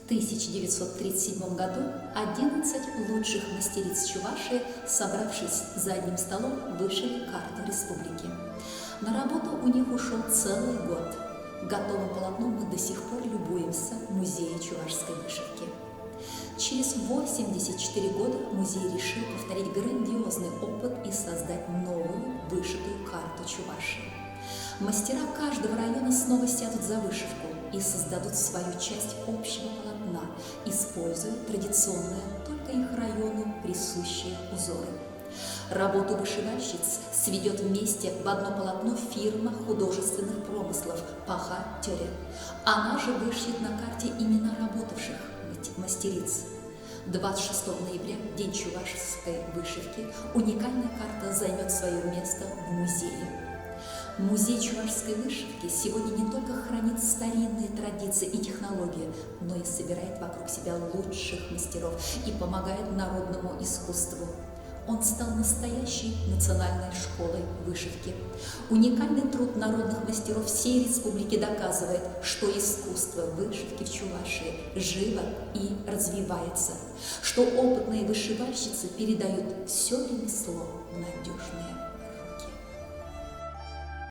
1937 году 11 лучших мастериц Чувашии, собравшись за одним столом, вышили карту республики. На работу у них ушел целый год. Готовым полотном мы до сих пор любуемся в музее чувашской вышивки. Через 84 года музей решил повторить грандиозный опыт и создать новую вышитую карту Чувашии. Мастера каждого района снова сядут за вышивку и создадут свою часть общего полотна, используя традиционные, только их району присущие узоры. Работу вышивальщиц сведет вместе в одно полотно фирма художественных промыслов Паха-Тёре. Она же вышьет на карте имена работавших мастериц. 26 ноября, День чувашской вышивки, уникальная карта займет свое место в музее. Музей чувашской вышивки сегодня не только хранит старинные традиции и технологии, но и собирает вокруг себя лучших мастеров и помогает народному искусству. Он стал настоящей национальной школой вышивки. Уникальный труд народных мастеров всей республики доказывает, что искусство вышивки в Чувашии живо и развивается, что опытные вышивальщицы передают все ремесло в надежные